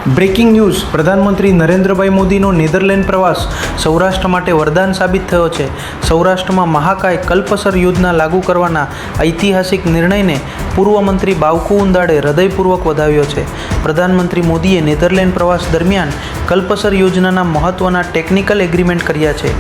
Breaking news પ્રધાનમંત્રી નરેન્દ્રભાઈ મોદીનો Netherland પ્રવાસ સૌરાષ્ટ્ર માટે વરદાન સાબિત થયો છે. સૌરાષ્ટ્રમાં મહાકાય કલ્પસર યોજના લાગુ કરવાના ઐતિહાસિક નિર્ણયને પૂર્વ મંત્રી બાવકુ ઉંદાડે હૃદયપૂર્વક વધાવ્યો છે. પ્રધાનમંત્રી મોદીએ નેધરલેન્ડ પ્રવાસ દરમિયાન કલ્પસર યોજનાના મહત્વના ટેકનિકલ એગ્રીમેન્ટ કર્યા છે.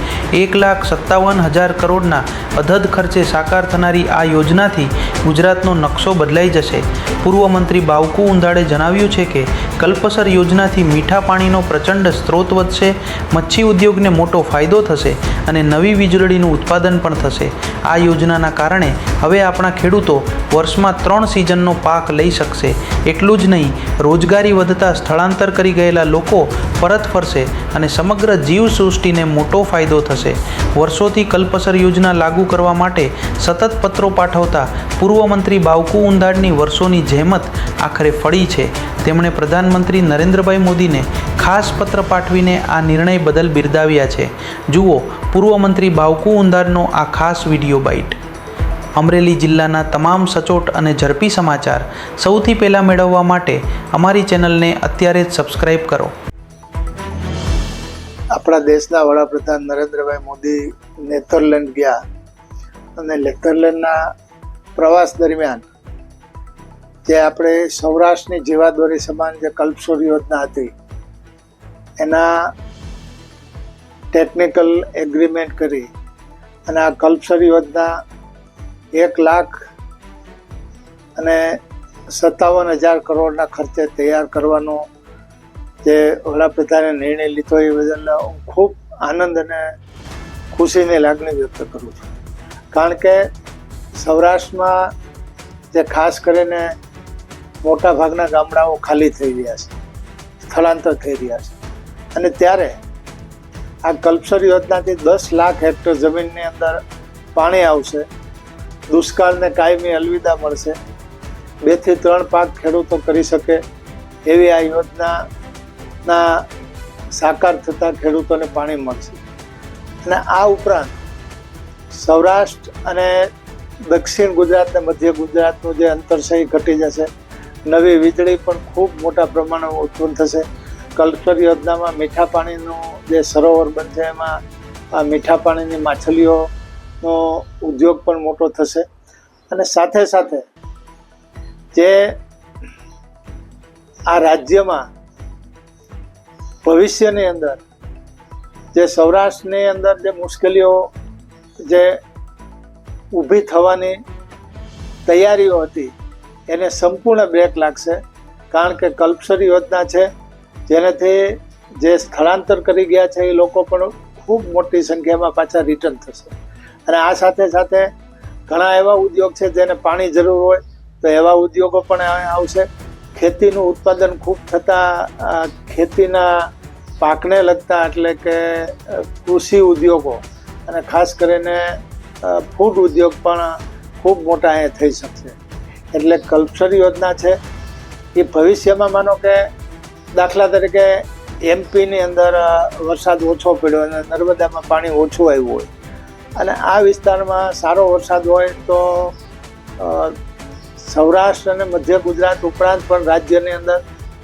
1,57,000 કરોડના અધધ ખર્ચે સાકાર થનારી આ યોજનાથી ગુજરાતનો નકશો બદલાઈ જશે. પૂર્વ મંત્રી બાવકુ ઉંદાડે જણાવ્યું છે કે કલ્પસર યોજનાથી મીઠા પાણીનો પ્રચંડ સ્ત્રોત વધશે, મચ્છી ઉદ્યોગને મોટો ફાયદો થશે અને નવી વીજળીનું ઉત્પાદન પણ થશે. આ યોજનાના કારણે હવે આપણા ખેડૂતો વર્ષમાં 3 સિઝનનો પાક લઈ શકશે. એટલું જ નહીં, રોજગારી વધતા સ્થળાંતર કરી ગયેલા લોકો પરત ફરશે અને સમગ્ર જીવસૃષ્ટિને મોટો ફાયદો થશે. વર્ષોથી કલ્પસર યોજના લાગુ કરવા માટે સતત પત્રો પાઠવતા પૂર્વ મંત્રી બાવકુ ઉંદાડની વર્ષોની જહેમત આખરે ફળી છે. તેમણે પ્રધાનમંત્રી નરેન્દ્રભાઈ મોદીને ખાસ પત્ર પાઠવીને આ નિર્ણય બદલ બિરદાવ્યા છે. જુઓ પૂર્વ મંત્રી બાવકુ ઉંદાડનો આ ખાસ વિડીયો બાઇટ. અમરેલી જિલ્લાના તમામ સચોટ અને ઝડપી સમાચાર સૌથી પહેલાં મેળવવા માટે અમારી ચેનલને અત્યારે જ સબસ્ક્રાઈબ કરો. આપણા દેશના વડાપ્રધાન નરેન્દ્રભાઈ મોદી નેધરલેન્ડ ગયા અને નેધરલેન્ડના પ્રવાસ દરમિયાન જે આપણે સૌરાષ્ટ્રની જીવાદોરી સમાન જે કલ્પસર યોજના હતી એના ટેકનિકલ એગ્રીમેન્ટ કરી અને આ કલ્પસર યોજના 1,57,000 કરોડના ખર્ચે તૈયાર કરવાનો જે વડાપ્રધાને નિર્ણય લીધો એ બદલ હું ખૂબ આનંદ અને ખુશીની લાગણી વ્યક્ત કરું છું. કારણ કે સૌરાષ્ટ્રમાં જે ખાસ કરીને મોટા ભાગના ગામડાઓ ખાલી થઈ રહ્યા છે, સ્થળાંતર થઈ રહ્યા છે અને ત્યારે આ કલ્પસર યોજનાથી 10 લાખ હેક્ટર જમીનની અંદર પાણી આવશે, દુષ્કાળને કાયમી અલવિદા મળશે, 2 થી 3 પાક ખેડૂતો કરી શકે એવી આ યોજનાના સાકાર થતાં ખેડૂતોને પાણી મળશે. અને આ ઉપરાંત સૌરાષ્ટ્ર અને દક્ષિણ ગુજરાત અને મધ્ય ગુજરાતનું જે અંતર છે એ ઘટી જશે. નવી વીજળી પણ ખૂબ મોટા પ્રમાણમાં ઉત્પન્ન થશે. કલ્પસર યોજનામાં મીઠા પાણીનું જે સરોવર બનશે એમાં આ મીઠા પાણીની માછલીઓનો ઉદ્યોગ પણ મોટો થશે. અને સાથે સાથે જે આ રાજ્યમાં ભવિષ્યની અંદર જે સૌરાષ્ટ્રની અંદર જે મુશ્કેલીઓ જે ઊભી થવાની તૈયારીઓ હતી એને સંપૂર્ણ બ્રેક લાગશે. કારણ કે કલ્પસર યોજના છે જેનાથી જે સ્થળાંતર કરી ગયા છે એ લોકો પણ ખૂબ મોટી સંખ્યામાં પાછા રિટર્ન થશે. અને આ સાથે સાથે ઘણા એવા ઉદ્યોગ છે જેને પાણી જરૂર હોય તો એવા ઉદ્યોગો પણ આવશે. ખેતીનું ઉત્પાદન ખૂબ થતાં ખેતીના પાકને લગતા એટલે કે કૃષિ ઉદ્યોગો અને ખાસ કરીને ફૂડ ઉદ્યોગ પણ ખૂબ મોટા અહીંયા થઈ શકશે. એટલે કલ્પસર યોજના છે એ ભવિષ્યમાં માનો કે દાખલા તરીકે એમપીની અંદર વરસાદ ઓછો પડ્યો અને નર્મદામાં પાણી ઓછું આવ્યું હોય અને આ વિસ્તારમાં સારો વરસાદ હોય તો સૌરાષ્ટ્ર અને મધ્ય ગુજરાત ઉપરાંત પણ રાજ્યની અંદર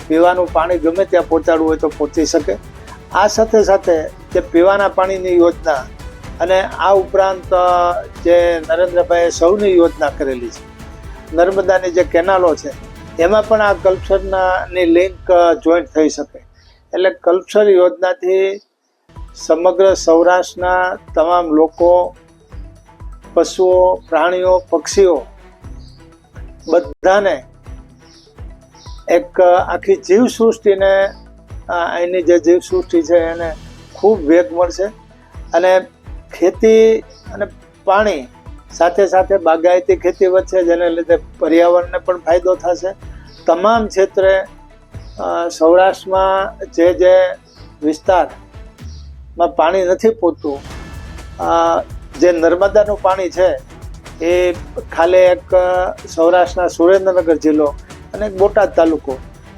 પીવાનું પાણી ગમે ત્યાં પહોંચાડવું હોય તો પહોંચી શકે. આ સાથે સાથે જે પીવાના પાણીની યોજના અને આ ઉપરાંત જે નરેન્દ્રભાઈએ સૌની યોજના કરેલી છે, નર્મદાની જે કેનાલો છે એમાં પણ આ કલ્પસરની લિંક જોઈન્ટ થઈ શકે. એટલે કલ્પસર યોજનાથી સમગ્ર સૌરાષ્ટ્રના તમામ લોકો, પશુઓ, પ્રાણીઓ, પક્ષીઓ બધાને એક આખી જીવસૃષ્ટિને અહીંની જે જીવસૃષ્ટિ છે એને ખૂબ વેગ મળશે. અને ખેતી અને પાણી સાથે સાથે બાગાયતી ખેતી વધશે જેને લીધે પર્યાવરણને પણ ફાયદો થશે. તમામ ક્ષેત્રે સૌરાષ્ટ્રમાં જે વિસ્તારમાં પાણી નથી પહોંચતું, જે નર્મદાનું પાણી છે એ ખાલી એક સૌરાષ્ટ્રના સુરેન્દ્રનગર જિલ્લો અને બોટાદ તાલુકો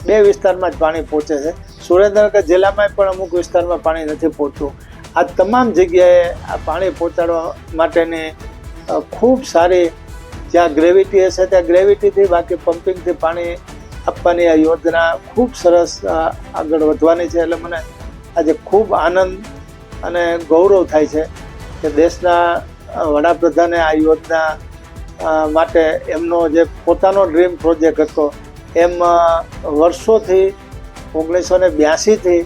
2 વિસ્તારમાં જ પાણી પહોંચે છે. સુરેન્દ્રનગર જિલ્લામાં પણ અમુક વિસ્તારમાં પાણી નથી પહોંચતું. આ તમામ જગ્યાએ આ પાણી પહોંચાડવા માટેની ખૂબ સારી જ્યાં ગ્રેવિટી હશે ત્યાં ગ્રેવિટીથી, બાકી પમ્પિંગથી પાણી આપવાની આ યોજના ખૂબ સરસ આગળ વધવાની છે. એટલે મને આજે ખૂબ આનંદ અને ગૌરવ થાય છે કે દેશના વડાપ્રધાને આ યોજના માટે એમનો જે પોતાનો ડ્રીમ પ્રોજેક્ટ હતો એમ વર્ષોથી 1982થી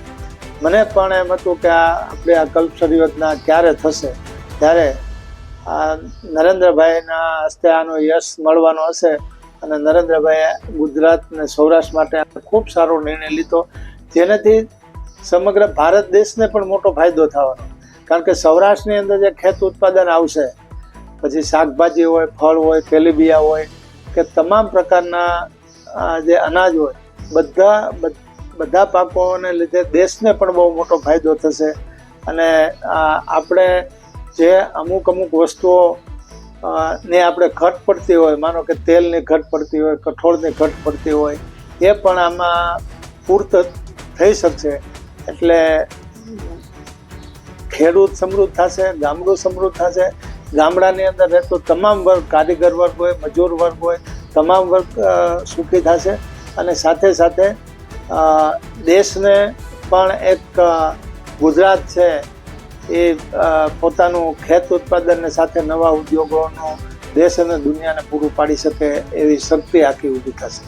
મને પણ એમ હતું કે આપણે આ કલ્પસર યોજના ક્યારે થશે, ત્યારે નરેન્દ્રભાઈના હસ્તે આનો યશ મળવાનો હશે અને નરેન્દ્રભાઈએ ગુજરાત અને સૌરાષ્ટ્ર માટે ખૂબ સારો નિર્ણય લીધો, જેનાથી સમગ્ર ભારત દેશને પણ મોટો ફાયદો થવાનો. કારણ કે સૌરાષ્ટ્રની અંદર જે ખેત ઉત્પાદન આવશે, પછી શાકભાજી હોય, ફળ હોય, તેલીબિયા હોય કે તમામ પ્રકારના જે અનાજ હોય, બધા પાકોને લીધે દેશને પણ બહુ મોટો ફાયદો થશે. અને આપણે જે અમુક વસ્તુઓ ને આપણે ઘટ પડતી હોય, માનો કે તેલની ઘટ પડતી હોય, કઠોળની ઘટ પડતી હોય, એ પણ આમાં પૂર્ત થઈ શકશે. એટલે ખેડૂત સમૃદ્ધ થશે, ગામડું સમૃદ્ધ થશે. ગામડાની અંદર રહેતો તમામ વર્ગ, કારીગર વર્ગ હોય, મજૂર વર્ગ હોય, તમામ વર્ગ સુખી થશે. અને સાથે સાથે દેશને પણ એક ગુજરાત છે એ પોતાનું ખેત ઉત્પાદનને સાથે નવા ઉદ્યોગોનું દેશ અને દુનિયાને પૂરું પાડી શકે એવી શક્તિ આખી ઊભી થશે.